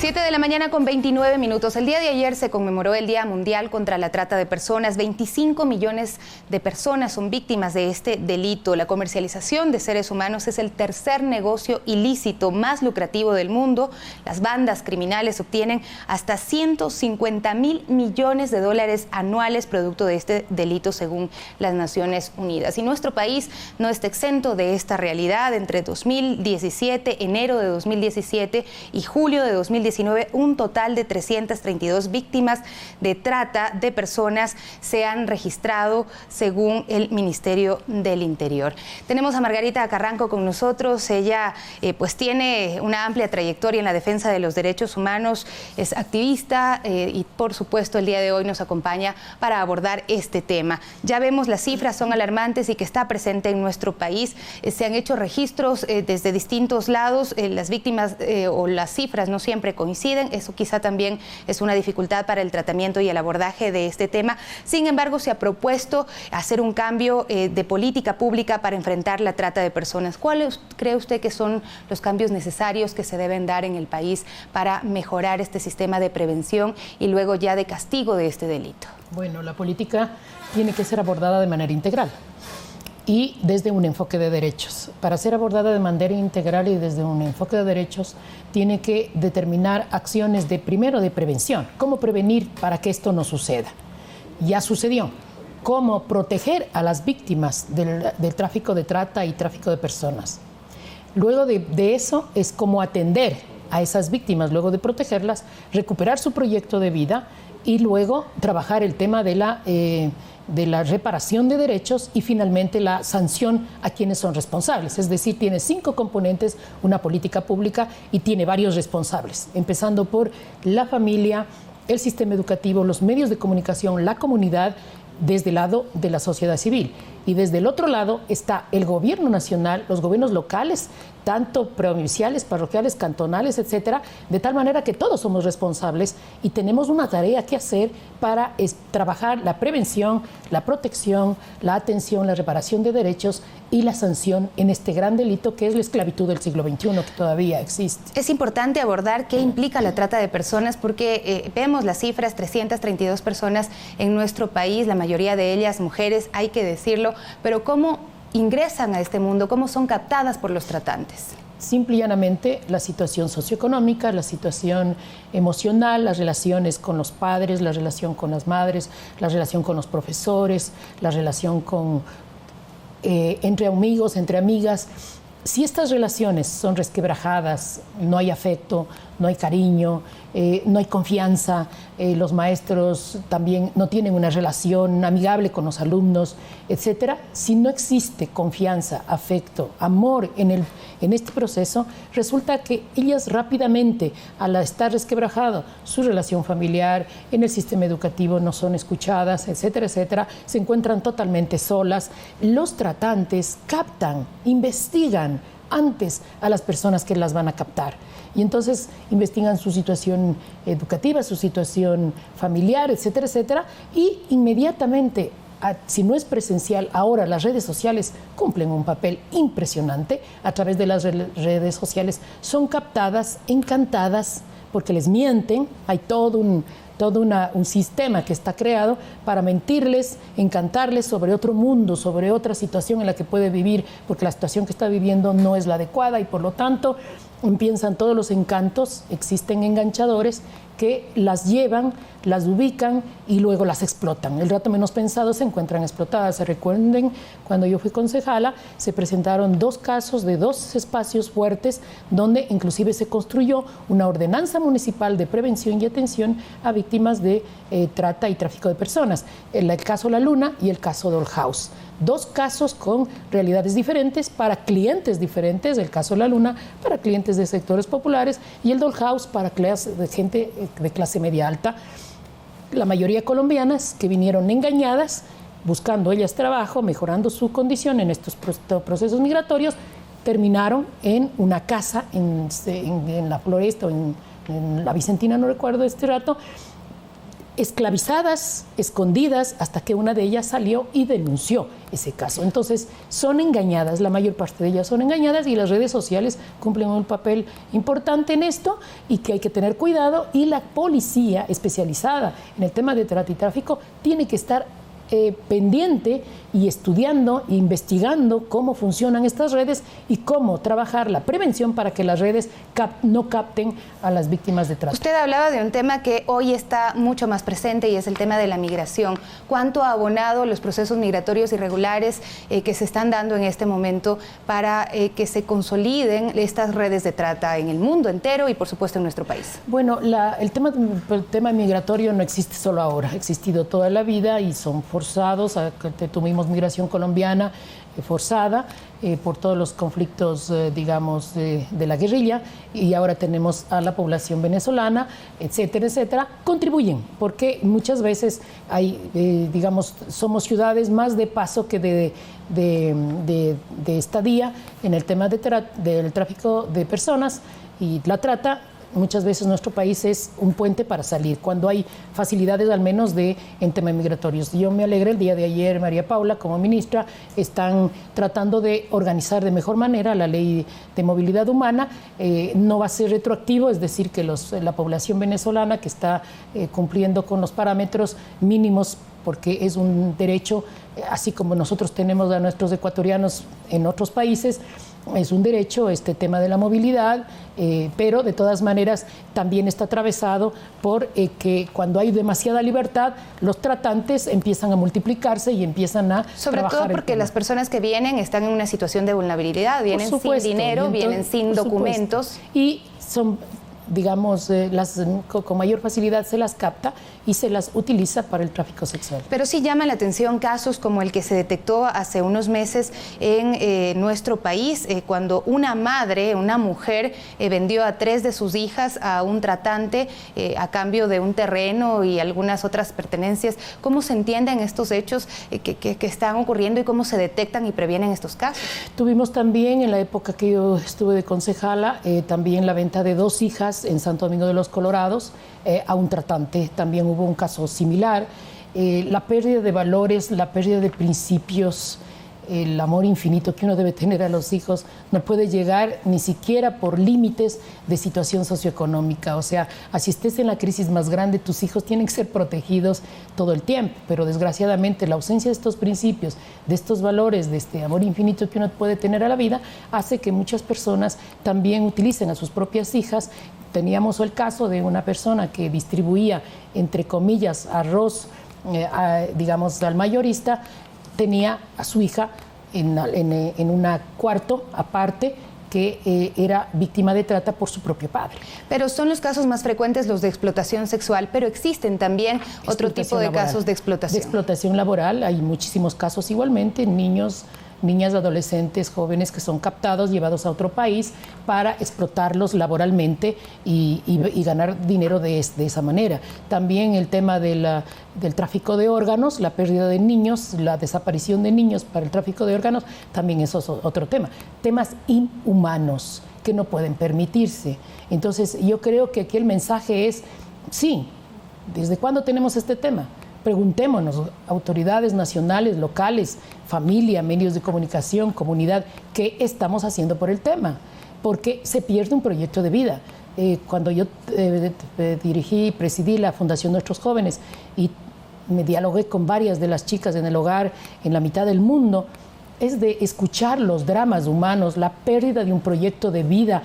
7:29 a.m. El día de ayer se conmemoró el Día Mundial contra la Trata de Personas. 25 millones de personas son víctimas de este delito. La comercialización de seres humanos es el tercer negocio ilícito más lucrativo del mundo. Las bandas criminales obtienen hasta 150.000 millones de dólares anuales producto de este delito, según las Naciones Unidas. Y nuestro país no está exento de esta realidad. Entre 2017, enero de 2017 y julio de 2019, un total de 332 víctimas de trata de personas se han registrado, según el Ministerio del Interior. Tenemos a Margarita Carranco con nosotros. Ella pues tiene una amplia trayectoria en la defensa de los derechos humanos, es activista y por supuesto el día de hoy nos acompaña para abordar este tema. Ya vemos las cifras, son alarmantes y que está presente en nuestro país. Se han hecho registros desde distintos lados, las víctimas o las cifras no siempre coinciden. Eso quizá también es una dificultad para el tratamiento y el abordaje de este tema. Sin embargo, se ha propuesto hacer un cambio de política pública para enfrentar la trata de personas. ¿Cuáles cree usted que son los cambios necesarios que se deben dar en el país para mejorar este sistema de prevención y luego ya de castigo de este delito? Bueno, la política tiene que ser abordada de manera integral y desde un enfoque de derechos. Para ser abordada de manera integral y desde un enfoque de derechos, tiene que determinar acciones primero de prevención. ¿Cómo prevenir para que esto no suceda? Ya sucedió. ¿Cómo proteger a las víctimas del tráfico de trata y tráfico de personas? Luego de eso es cómo atender a esas víctimas, luego de protegerlas, recuperar su proyecto de vida y luego trabajar el tema de la reparación de derechos y finalmente la sanción a quienes son responsables. Es decir, tiene 5 componentes una política pública y tiene varios responsables, empezando por la familia, el sistema educativo, los medios de comunicación, la comunidad, desde el lado de la sociedad civil. Y desde el otro lado está el gobierno nacional, los gobiernos locales, tanto provinciales, parroquiales, cantonales, etcétera, de tal manera que todos somos responsables y tenemos una tarea que hacer para trabajar la prevención, la protección, la atención, la reparación de derechos y la sanción en este gran delito que es la esclavitud del siglo XXI, que todavía existe. Es importante abordar qué implica la trata de personas porque vemos las cifras, 332 personas en nuestro país, la mayoría de ellas mujeres, hay que decirlo, pero ¿cómo ingresan a este mundo? ¿Cómo son captadas por los tratantes? Simple y llanamente la situación socioeconómica, la situación emocional, las relaciones con los padres, la relación con las madres, la relación con los profesores, la relación entre amigos, entre amigas. Si estas relaciones son resquebrajadas, no hay afecto, no hay cariño, no hay confianza, los maestros también no tienen una relación amigable con los alumnos, etcétera. Si no existe confianza, afecto, amor en este proceso, resulta que ellas rápidamente, al estar resquebrajado su relación familiar, en el sistema educativo no son escuchadas, etcétera, etcétera, se encuentran totalmente solas. Los tratantes captan, investigan antes a las personas que las van a captar. Y entonces investigan su situación educativa, su situación familiar, etcétera, etcétera, y inmediatamente, si no es presencial, ahora las redes sociales cumplen un papel impresionante. A través de las redes sociales son captadas, encantadas, porque les mienten. Hay todo un sistema que está creado para mentirles, encantarles sobre otro mundo, sobre otra situación en la que puede vivir, porque la situación que está viviendo no es la adecuada y por lo tanto empiezan todos los encantos. Existen enganchadores que las llevan, las ubican y luego las explotan. El rato menos pensado se encuentran explotadas. Se recuerden, cuando yo fui concejala, se presentaron 2 casos de 2 espacios fuertes donde inclusive se construyó una ordenanza municipal de prevención y atención a víctimas de trata y tráfico de personas. El caso La Luna y el caso Doll House. 2 casos con realidades diferentes para clientes diferentes, el caso La Luna para clientes de sectores populares y el Doll House para gente de clase media alta, la mayoría colombianas que vinieron engañadas, buscando ellas trabajo, mejorando su condición en estos procesos migratorios, terminaron en una casa en la Floresta o en la Vicentina, no recuerdo este rato, esclavizadas, escondidas, hasta que una de ellas salió y denunció ese caso. Entonces, son engañadas, la mayor parte de ellas son engañadas, y las redes sociales cumplen un papel importante en esto, y que hay que tener cuidado, y la policía especializada en el tema de trata y tráfico tiene que estar pendiente y estudiando e investigando cómo funcionan estas redes y cómo trabajar la prevención para que las redes no capten a las víctimas de trata. Usted hablaba de un tema que hoy está mucho más presente, y es el tema de la migración. ¿Cuánto ha abonado los procesos migratorios irregulares que se están dando en este momento para que se consoliden estas redes de trata en el mundo entero y por supuesto en nuestro país? Bueno, el tema migratorio no existe solo ahora, ha existido toda la vida y son forzados. Tuvimos migración colombiana forzada por todos los conflictos, digamos, de la guerrilla, y ahora tenemos a la población venezolana, etcétera, etcétera. Contribuyen, porque muchas veces hay, digamos, somos ciudades más de paso que de estadía en el tema del tráfico de personas y la trata. Muchas veces nuestro país es un puente para salir, cuando hay facilidades al menos en temas migratorios. Yo me alegré el día de ayer, María Paula, como ministra, están tratando de organizar de mejor manera la ley de movilidad humana. No va a ser retroactivo, es decir, que la población venezolana que está cumpliendo con los parámetros mínimos, porque es un derecho, así como nosotros tenemos a nuestros ecuatorianos en otros países, es un derecho este tema de la movilidad, pero de todas maneras también está atravesado por que cuando hay demasiada libertad, los tratantes empiezan a multiplicarse y empiezan a sobre todo porque las personas que vienen están en una situación de vulnerabilidad, vienen sin dinero, entonces, vienen sin documentos. Y son, digamos, con mayor facilidad se las capta y se las utiliza para el tráfico sexual. Pero sí llama la atención casos como el que se detectó hace unos meses en nuestro país, cuando una madre, una mujer, vendió a 3 de sus hijas a un tratante a cambio de un terreno y algunas otras pertenencias. ¿Cómo se entienden estos hechos que están ocurriendo y cómo se detectan y previenen estos casos? Tuvimos también, en la época que yo estuve de concejala, también la venta de 2 hijas en Santo Domingo de los Colorados a un tratante. También hubo un caso similar. La pérdida de valores, la pérdida de principios, el amor infinito que uno debe tener a los hijos no puede llegar ni siquiera por límites de situación socioeconómica. O sea, así estés en la crisis más grande, tus hijos tienen que ser protegidos todo el tiempo, pero desgraciadamente la ausencia de estos principios, de estos valores, de este amor infinito que uno puede tener a la vida, hace que muchas personas también utilicen a sus propias hijas. Teníamos el caso de una persona que distribuía, entre comillas, arroz, digamos, al mayorista. Tenía a su hija en un cuarto aparte, que era víctima de trata por su propio padre. Pero son los casos más frecuentes los de explotación sexual, pero existen también otro tipo de casos de explotación. De explotación laboral, hay muchísimos casos igualmente, niños, niñas, adolescentes, jóvenes que son captados, llevados a otro país para explotarlos laboralmente y ganar dinero de esa manera. También el tema del tráfico de órganos, la pérdida de niños, la desaparición de niños para el tráfico de órganos, también eso es otro tema. Temas inhumanos que no pueden permitirse. Entonces, yo creo que aquí el mensaje es, sí, ¿desde cuándo tenemos este tema? Preguntémonos, autoridades nacionales, locales, familia, medios de comunicación, comunidad, ¿qué estamos haciendo por el tema? Porque se pierde un proyecto de vida. Cuando yo dirigí y presidí la Fundación Nuestros Jóvenes y me dialogué con varias de las chicas en el hogar en la mitad del mundo, es de escuchar los dramas humanos, la pérdida de un proyecto de vida.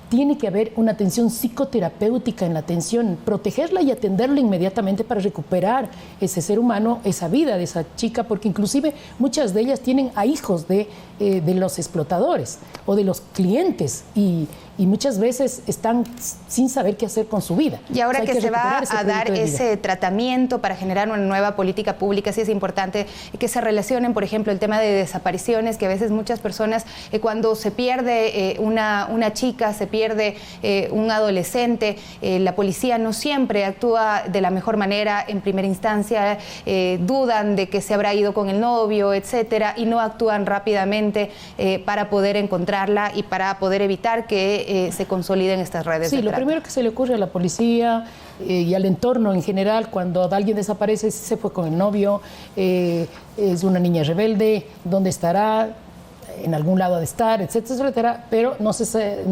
Tiene que haber una atención psicoterapéutica en la atención, protegerla y atenderla inmediatamente para recuperar ese ser humano, esa vida de esa chica, porque inclusive muchas de ellas tienen a hijos de los explotadores o de los clientes y muchas veces están sin saber qué hacer con su vida. Y ahora que se va a dar ese tratamiento para generar una nueva política pública, sí es importante que se relacionen, por ejemplo, el tema de desapariciones, que a veces muchas personas, cuando se pierde una chica, se pierde pierde un adolescente, la policía no siempre actúa de la mejor manera en primera instancia, dudan de que se habrá ido con el novio, etcétera, y no actúan rápidamente para poder encontrarla y para poder evitar que se consoliden estas redes de trata. Lo primero que se le ocurre a la policía y al entorno en general cuando alguien desaparece, se fue con el novio, es una niña rebelde, ¿dónde estará? En algún lado ha de estar, etcétera, etcétera, pero no se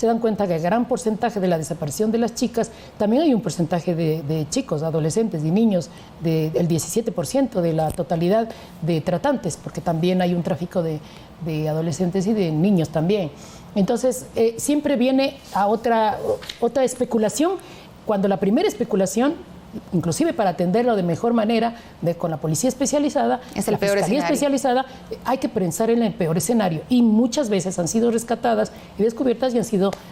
dan cuenta que el gran porcentaje de la desaparición de las chicas, también hay un porcentaje de chicos, adolescentes y niños, del 17% de la totalidad de tratantes, porque también hay un tráfico de adolescentes y de niños también. Entonces, siempre viene a otra especulación, cuando la primera especulación, inclusive para atenderlo de mejor manera, con la policía especializada, es el la peor fiscalía escenario. especializada, hay que pensar en el peor escenario. Y muchas veces han sido rescatadas y descubiertas y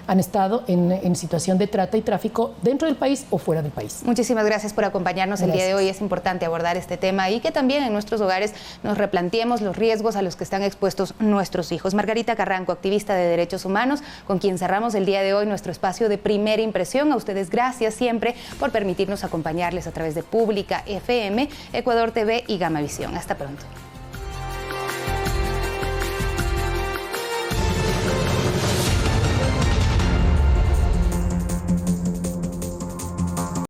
han estado en situación de trata y tráfico dentro del país o fuera del país. Muchísimas gracias por acompañarnos el día de hoy. Es importante abordar este tema y que también en nuestros hogares nos replanteemos los riesgos a los que están expuestos nuestros hijos. Margarita Carranco, activista de derechos humanos, con quien cerramos el día de hoy nuestro espacio de Primera Impresión. A ustedes gracias siempre por permitirnos acompañarles a través de Pública FM, Ecuador TV y Gamavisión. Hasta pronto.